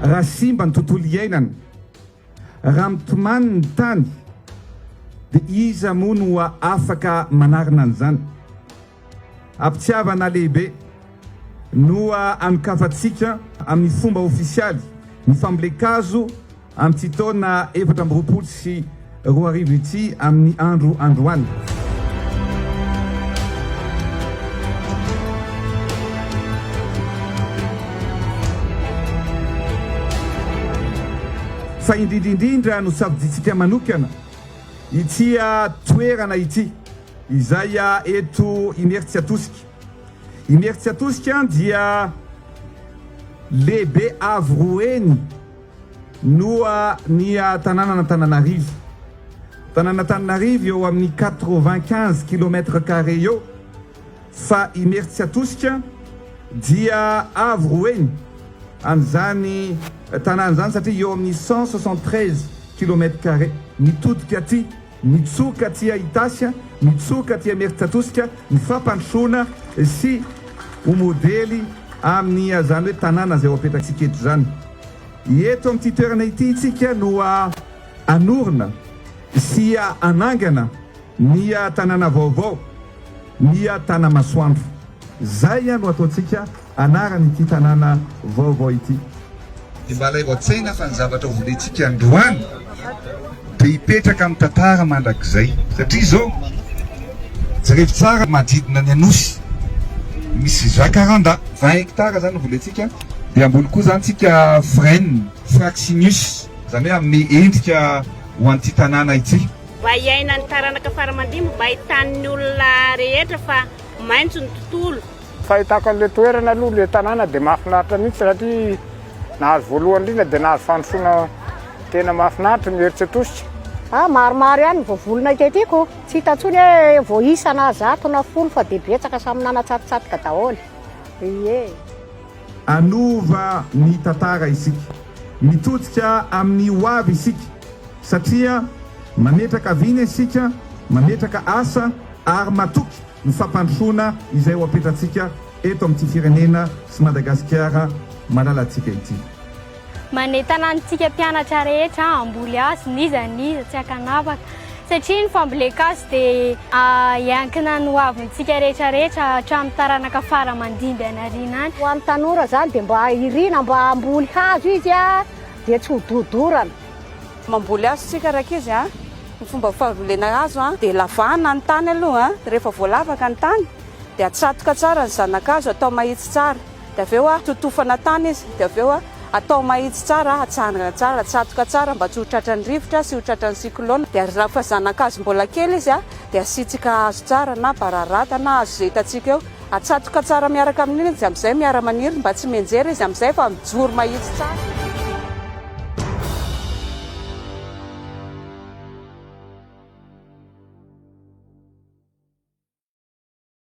raha simba ny tontolo iainana, raha mitomany ny tany, dia iza moa no afaka manarina an'izany. Ampitiavana lehibe no anokafantsika amin'ny fomba ofisialy ny fambolekazo amin'ity taona 2024 ity amin'ny androany. Fa indrindrindrindra no safiditsika manokana ity toerana ity izay eto Imeritsy Atosika. Imeritsy Atosika dia lehibe avroeny no ny tanàn'Antananarivo. Tanàn'Antananarivo eo amin'ny 95 km² eo, fa Imeritsy Atosika dia avroeny an'izany tanàna zany satria eo amin'ny 173 km². Mitodika aty, mitsoka aty Itasy, mitsoka aty Imeritsy Atosika, mifampandrosoana sy ho modely amin'ny zany hoe tanàna izay ho apetraksika eto zany. Eto amin'ity toerana ity itsika no anorina sy anangana ny tanàna vaovao, ny Tanamasoandro. Zay no ataontsika anaran'ity tanàna vaovao ity. Dia mba ilay tsaina fa ny zavatra volentsika androany dia hipetraka amin'ny tantara mandrakizay. Satria izao jerevy tsara manodidina ny Anosy misy 20 hectara zany volentsika, dia ambony koa zany tsika Frêne Fraxinus, zany hoe amin'ny endrika ho an'ity tanàna ity. Mba iaina ny taranaka faramandimo, mba hitan'ny olona rehetra fa maitso ny tontolo. Fahitako an'ilay toerana aloha ilay tanàna dia mahafinaritra mihitsy satria nahazo voalohany indrindra dia nahazo fandrosoana tena mahafinaritra Imeritsy Atosika. Maromaro ihany voavolona ketyko, tsy hita ntsony hoe voaisana 100 na 10 fa dia betsaka samy nanatsatotsatoka daholo. Ie. Anova ny tantara isika, mitodika amin'ny hoavy isika, satria mametraka vina isika, mametraka asa ary matoky ny fampandrosoana izay ho apetratsika eto amin'ity firenena sy Madagasikara malalatsika ity. Manay tanàntsika mpianatra rehetra amboly azy niza tsy akanavaka satria ny fambolekazo dia iankina ny hoavintsika rehetrarehetra hatramin'ny taranaka faramandimby anariana any. Ho amin'ny tanora zany dia mba irina mba amboly hazo izy dia tsy hododorana. Mamboly hazo tsika rakizy ny fomba fambolena hazo dia lavana ny tany aloha, rehefa voalavaka ny tany dia atsatoka tsara ny zanakazo, atao mahitsy tsara, dia avy eo totofana tany izy, dia avy eo atao mahitsy tsara, atsangana tsara, atsatoka tsara mba tsy ho tratran'ny rivotra sy ho tratran'ny cyclone. Dia rehefa zanakazo mbola kely izy dia asitsika hazo tsara na bararata na hazo izay hitantsika eo, atsatoka tsara miaraka amin'iny izy amin'izay miara-maniry mba tsy menjera izy amin'izay fa mijoro mahitsy tsara.